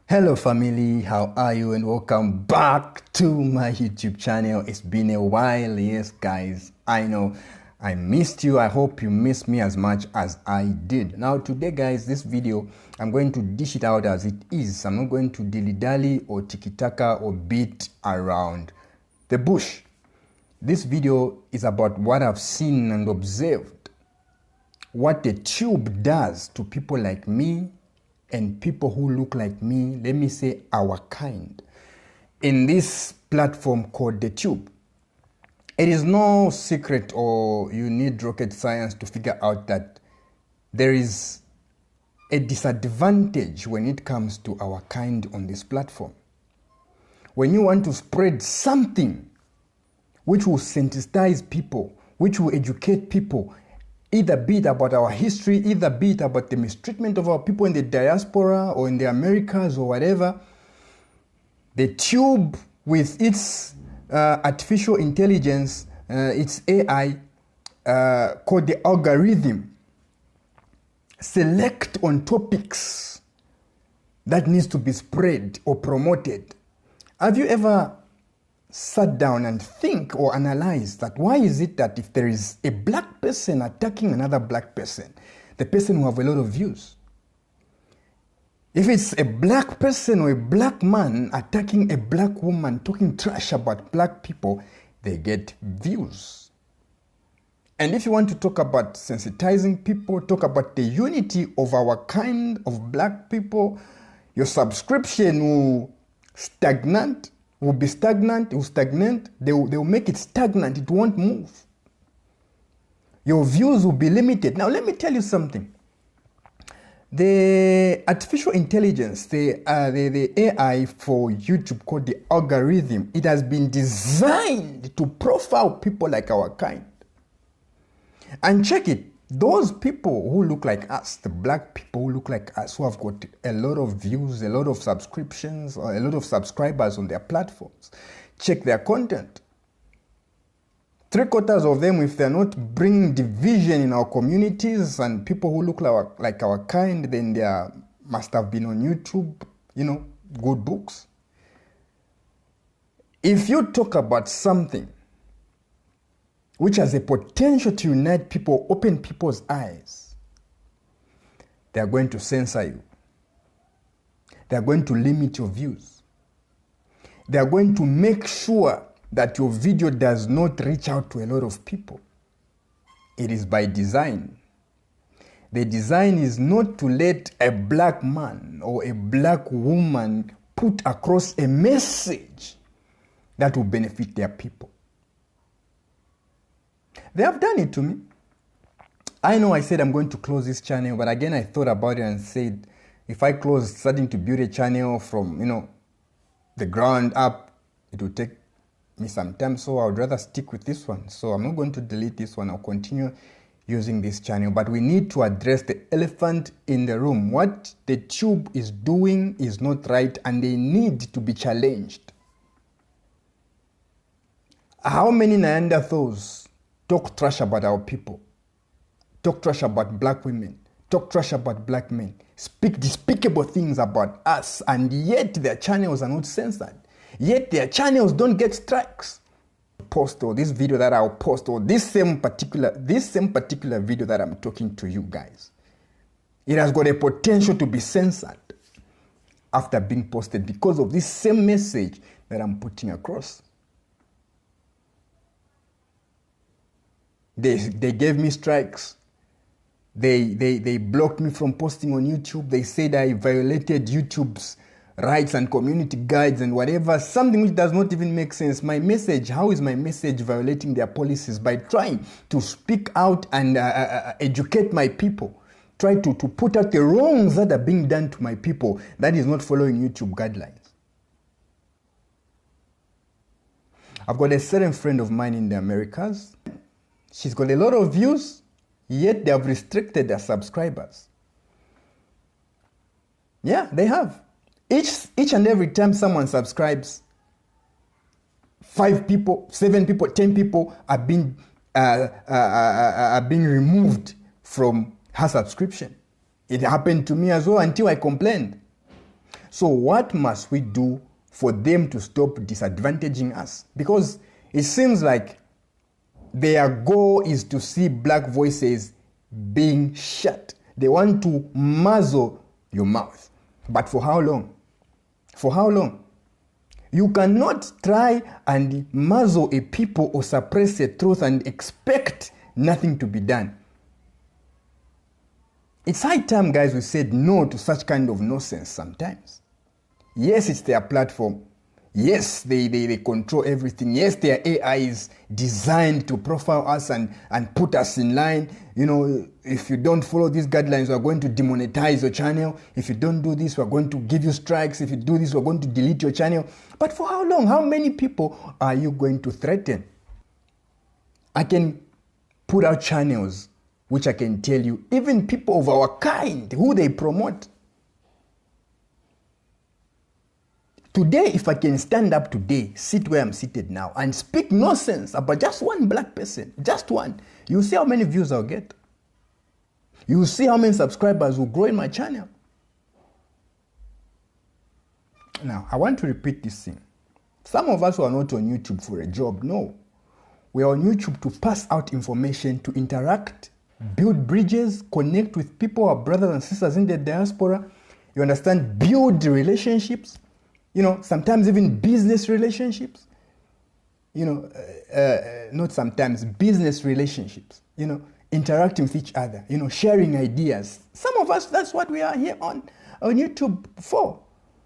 Hello family, how are you and welcome back to my YouTube channel. It's been a while. Yes guys, I know I missed you. I hope you missed me as much as I did. Now today guys, this video I'm going to dish it out as it is. I'm not going to dilly-dally or tiki-taka or beat around the bush. This video is about what I've seen and observed, what the tube does to people like me and people who look like me, let me say our kind, in this platform called the tube. It is no secret or you need rocket science to figure out that there is a disadvantage when it comes to our kind on this platform. When you want to spread something which will sensitize people, which will educate people, either be it about our history, either be it about the mistreatment of our people in the diaspora or in the Americas or whatever, the tube with its artificial intelligence, its AI, called the algorithm, select on topics that needs to be spread or promoted. Have you ever sat down and think or analyze that why is it that if there is a black person attacking another black person, the person will have a lot of views? If it's a black person or a black man attacking a black woman, talking trash about black people, they get views. And if you want to talk about sensitizing people, talk about the unity of our kind of black people, your subscription will be stagnant, it will stagnate, they will make it stagnant, it won't move. Your views will be limited. Now let me tell you something. The artificial intelligence, the AI for YouTube called the algorithm, it has been designed to profile people like our kind. And check it, those people who look like us, the black people who look like us, who have got a lot of views, a lot of subscriptions, or a lot of subscribers on their platforms, check their content. 3/4 of them, if they're not bringing division in our communities and people who look like our kind, then they must have been on YouTube, good books. If you talk about something which has a potential to unite people, open people's eyes, they are going to censor you. They are going to limit your views. They are going to make sure that your video does not reach out to a lot of people. It is by design. The design is not to let a black man or a black woman put across a message that will benefit their people. They have done it to me. I know I said I'm going to close this channel, but again I thought about it and said, if I close starting to build a channel from, the ground up, it will take me some time, so I would rather stick with this one. So I'm not going to delete this one. I'll continue using this channel, but we need to address the elephant in the room. What the tube is doing is not right, and they need to be challenged. How many Neanderthals talk trash about our people, talk trash about black women, talk trash about black men, speak despicable things about us, and yet their channels are not censored? Yet their channels don't get strikes. Post or this video that I'll post, or this same particular video that I'm talking to you guys, it has got a potential to be censored after being posted because of this same message that I'm putting across. They gave me strikes. They blocked me from posting on YouTube. They said I violated YouTube's rights and community guides and whatever, something which does not even make sense. My message, how is my message violating their policies? By trying to speak out and educate my people, try to put out the wrongs that are being done to my people, that is not following YouTube guidelines. I've got a certain friend of mine in the Americas. She's got a lot of views, yet they have restricted their subscribers. Yeah, they have. Each and every time someone subscribes, 5 people, 7 people, 10 people are being removed from her subscription. It happened to me as well until I complained. So what must we do for them to stop disadvantaging us? Because it seems like their goal is to see black voices being shut. They want to muzzle your mouth. But for how long? For how long? You cannot try and muzzle a people or suppress the truth and expect nothing to be done. It's high time, guys, we said no to such kind of nonsense sometimes. Yes, it's their platform. Yes, they control everything. Yes, their AI is designed to profile us and put us in line. You know, if you don't follow these guidelines, we're going to demonetize your channel. If you don't do this, we're going to give you strikes. If you do this, we're going to delete your channel. But for how long? How many people are you going to threaten? I can put out channels which I can tell you, even people of our kind, who they promote. Today, if I can stand up today, sit where I'm seated now, and speak nonsense about just one black person, just one, you see how many views I'll get. You see how many subscribers will grow in my channel. Now, I want to repeat this thing. Some of us who are not on YouTube for a job, no. We are on YouTube to pass out information, to interact, build bridges, connect with people, our brothers and sisters in the diaspora. You understand? Build relationships. You know, sometimes even business relationships. You know, not sometimes, business relationships. You know, interacting with each other. You know, sharing ideas. Some of us, that's what we are here on YouTube for.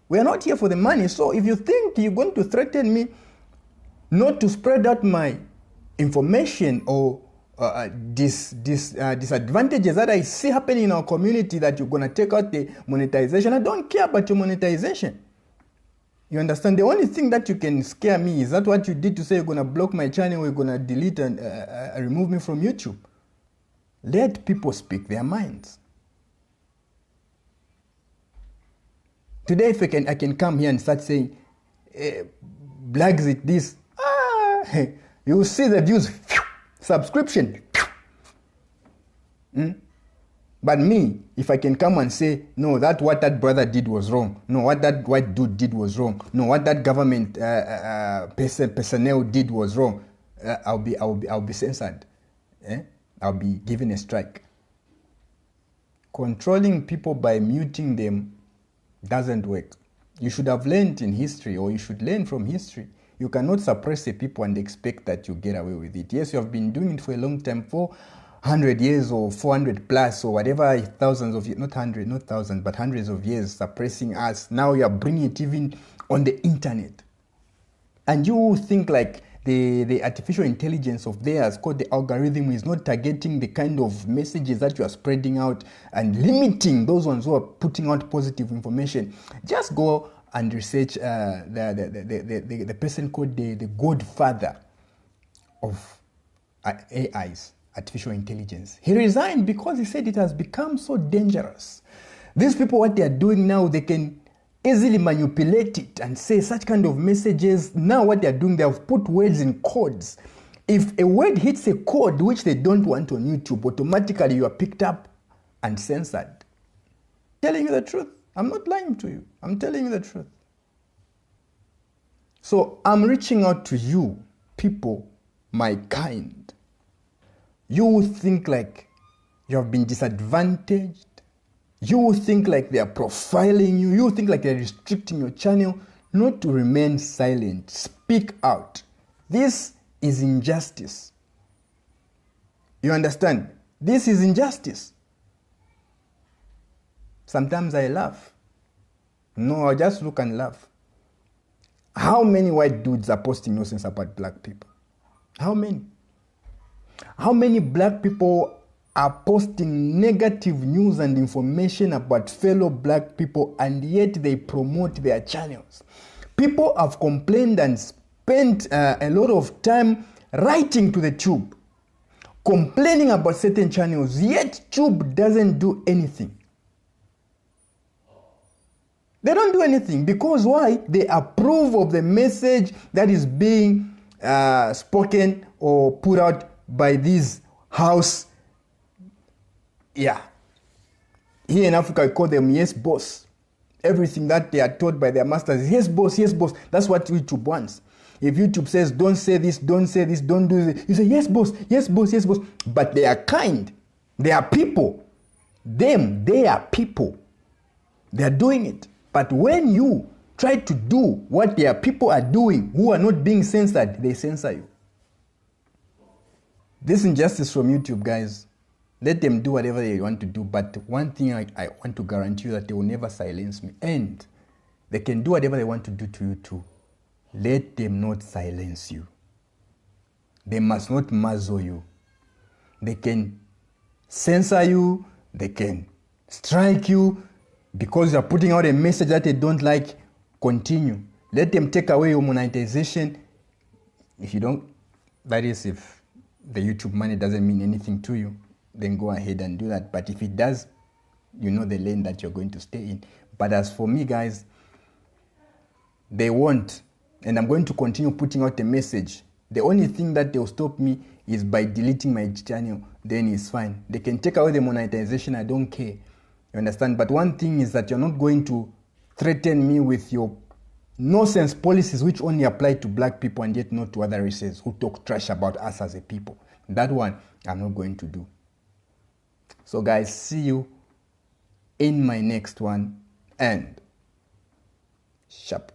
We are not here for the money. So if you think you're going to threaten me not to spread out my information or disadvantages that I see happening in our community, that you're going to take out the monetization, I don't care about your monetization. You understand? The only thing that you can scare me is that what you did to say you're going to block my channel, you're going to delete and remove me from YouTube. Let people speak their minds. Today, if I can come here and start saying, Blackzit this, you will see the views, subscription. But me, if I can come and say, no, what that brother did was wrong. No, what that white dude did was wrong. No, what that government personnel did was wrong. I'll be censored. I'll be given a strike. Controlling people by muting them doesn't work. You should have learned in history, or you should learn from history. You cannot suppress the people and expect that you get away with it. Yes, you have been doing it for a long time, 400 years or 400 plus or whatever, thousands of years, not 100, not thousands, but hundreds of years suppressing us. Now you are bringing it even on the internet. And you think like the artificial intelligence of theirs, called the algorithm, is not targeting the kind of messages that you are spreading out and limiting those ones who are putting out positive information. Just go and research the person called the godfather of AIs, artificial intelligence. He resigned because he said it has become so dangerous. These people, what they are doing now, they can easily manipulate it and say such kind of messages. Now what they are doing, they have put words in codes. If a word hits a code which they don't want on YouTube, automatically you are picked up and censored. Telling you the truth. I'm not lying to you. I'm telling you the truth. So I'm reaching out to you, people, my kind. You think like you have been disadvantaged. You think like they are profiling you. You think like they are restricting your channel. Not to remain silent. Speak out. This is injustice. You understand? This is injustice. Sometimes I laugh. No, I just look and laugh. How many white dudes are posting nonsense about black people? How many? How many black people are posting negative news and information about fellow black people, and yet they promote their channels? People have complained and spent a lot of time writing to the Tube, complaining about certain channels, yet Tube doesn't do anything. They don't do anything because why? They approve of the message that is being spoken or put out by these house. Yeah. Here in Africa, we call them yes boss. Everything that they are taught by their masters is, yes, boss, yes, boss. That's what YouTube wants. If YouTube says, don't say this, don't say this, don't do this, you say, yes, boss, yes, boss, yes, boss. But they are kind. They are people. They are people. They are doing it. But when you try to do what their people are doing, who are not being censored, they censor you. This injustice from YouTube, guys. Let them do whatever they want to do. But one thing I want to guarantee you that they will never silence me. And they can do whatever they want to do to you too. Let them not silence you. They must not muzzle you. They can censor you. They can strike you because you're putting out a message that they don't like. Continue. Let them take away your monetization. If you don't, that is if the YouTube money doesn't mean anything to you, then go ahead and do that. But if it does, you know the lane that you're going to stay in. But as for me, guys, they won't. And I'm going to continue putting out a message. The only thing that they'll stop me is by deleting my channel. Then it's fine. They can take away the monetization. I don't care. You understand? But one thing is that you're not going to threaten me with your nonsense policies which only apply to black people and yet not to other races who talk trash about us as a people. That one I'm not going to do. So guys, see you in my next one, and sharp.